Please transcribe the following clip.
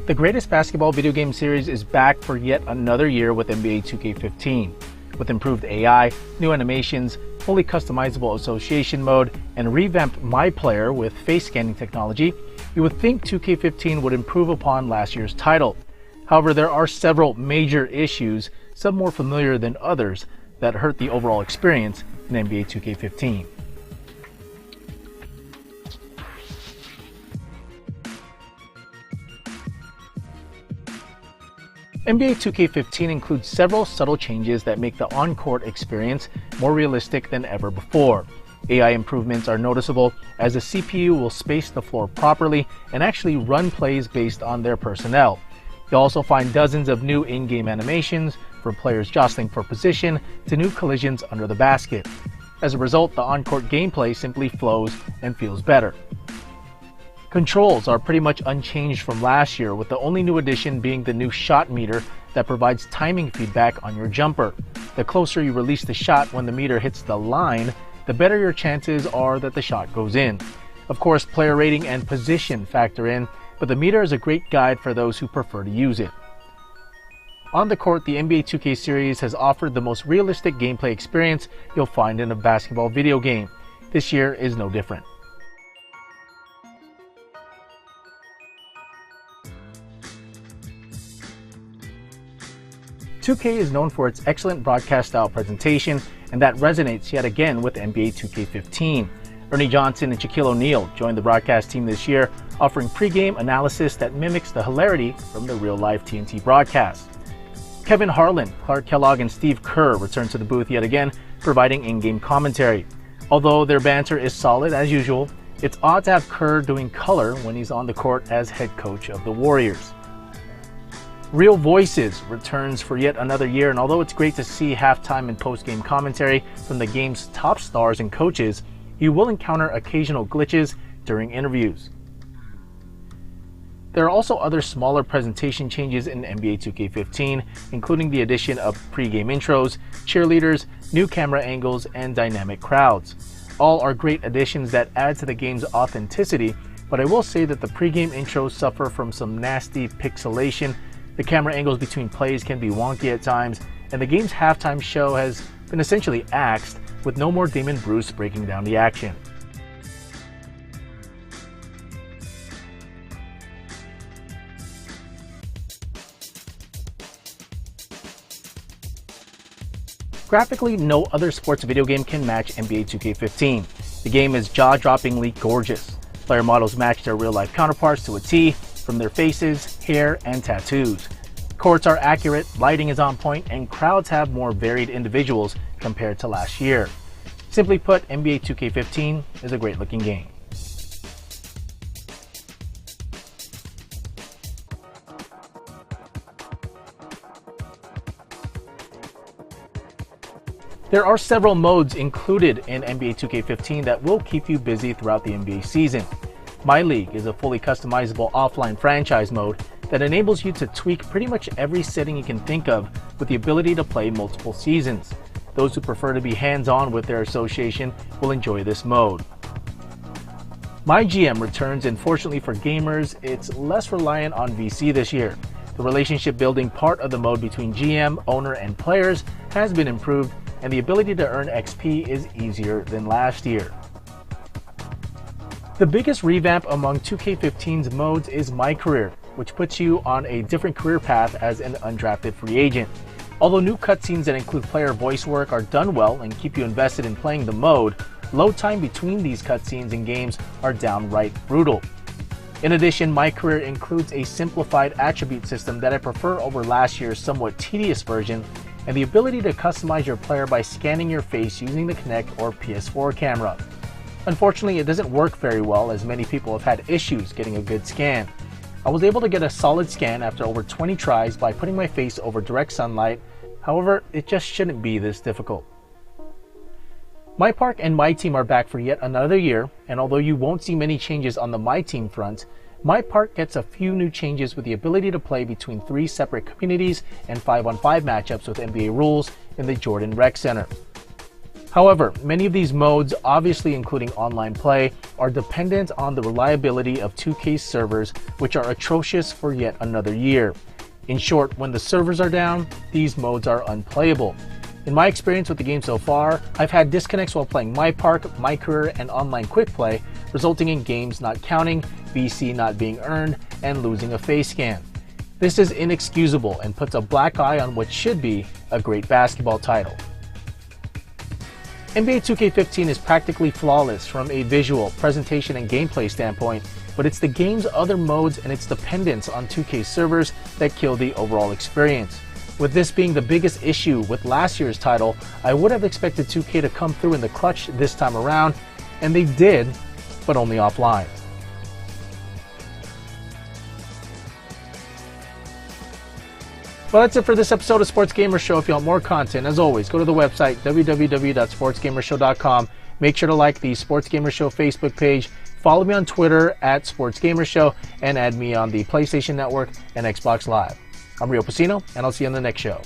The greatest basketball video game series is back for yet another year with NBA 2K15. With improved AI, new animations, fully customizable association mode, and revamped MyPark with face scanning technology, you would think 2K15 would improve upon last year's title. However, there are several major issues, some more familiar than others, that hurt the overall experience in NBA 2K15. NBA 2K15 includes several subtle changes that make the on-court experience more realistic than ever before. AI improvements are noticeable as the CPU will space the floor properly and actually run plays based on their personnel. You'll also find dozens of new in-game animations, from players jostling for position to new collisions under the basket. As a result, the on-court gameplay simply flows and feels better. Controls are pretty much unchanged from last year, with the only new addition being the new shot meter that provides timing feedback on your jumper. The closer you release the shot when the meter hits the line, the better your chances are that the shot goes in. Of course, player rating and position factor in, but the meter is a great guide for those who prefer to use it. On the court, the NBA 2K series has offered the most realistic gameplay experience you'll find in a basketball video game. This year is no different. "2K is known for its excellent broadcast-style presentation, and that resonates yet again with NBA 2K15. Ernie Johnson and Shaquille O'Neal joined the broadcast team this year, offering pre-game analysis that mimics the hilarity from the real-life TNT broadcast. Kevin Harlan, Clark Kellogg, and Steve Kerr returned to the booth yet again, providing in-game commentary. Although their banter is solid as usual, it's odd to have Kerr doing color when he's on the court as head coach of the Warriors. Real Voices returns for yet another year, and although it's great to see halftime and post-game commentary from the game's top stars and coaches, you will encounter occasional glitches during interviews. There are also other smaller presentation changes in NBA 2K15, including the addition of pre-game intros, cheerleaders, new camera angles, and dynamic crowds. All are great additions that add to the game's authenticity, but I will say that the pre-game intros suffer from some nasty pixelation. The camera angles between plays can be wonky at times, and the game's halftime show has been essentially axed, with no more Damon Bruce breaking down the action. Graphically, no other sports video game can match NBA 2K15. The game is jaw-droppingly gorgeous. Player models match their real-life counterparts to a T, from their faces, hair, and tattoos. Courts are accurate, lighting is on point, and crowds have more varied individuals compared to last year. Simply put, NBA 2K15 is a great-looking game. There are several modes included in NBA 2K15 that will keep you busy throughout the NBA season. My League is a fully customizable offline franchise mode that enables you to tweak pretty much every setting you can think of, with the ability to play multiple seasons. Those who prefer to be hands-on with their association will enjoy this mode. My GM returns, and fortunately for gamers, it's less reliant on VC this year. The relationship building part of the mode between GM, owner, and players has been improved, and the ability to earn XP is easier than last year. The biggest revamp among 2K15's modes is MyCareer, which puts you on a different career path as an undrafted free agent. Although new cutscenes that include player voice work are done well and keep you invested in playing the mode, load time between these cutscenes and games are downright brutal. In addition, MyCareer includes a simplified attribute system that I prefer over last year's somewhat tedious version, and the ability to customize your player by scanning your face using the Kinect or PS4 camera. Unfortunately, it doesn't work very well, as many people have had issues getting a good scan. I was able to get a solid scan after over 20 tries by putting my face over direct sunlight. However, it just shouldn't be this difficult. MyPark and MyTeam are back for yet another year, and although you won't see many changes on the MyTeam front, MyPark gets a few new changes with the ability to play between 3 separate communities and 5-on-5 matchups with NBA rules in the Jordan Rec Center. However, many of these modes, obviously including online play, are dependent on the reliability of 2K's servers, which are atrocious for yet another year. In short, when the servers are down, these modes are unplayable. In my experience with the game so far, I've had disconnects while playing MyPark, MyCareer, and online quick play, resulting in games not counting, VC not being earned, and losing a face scan. This is inexcusable and puts a black eye on what should be a great basketball title. NBA 2K15 is practically flawless from a visual, presentation, and gameplay standpoint, but it's the game's other modes and its dependence on 2K servers that kill the overall experience. With this being the biggest issue with last year's title, I would have expected 2K to come through in the clutch this time around, and they did, but only offline. Well, that's it for this episode of Sports Gamer Show. If you want more content, as always, go to the website www.sportsgamershow.com. Make sure to like the Sports Gamer Show Facebook page, follow me on Twitter at SportsGamerShow, and add me on the PlayStation Network and Xbox Live. I'm Rio Pacino, and I'll see you on the next show.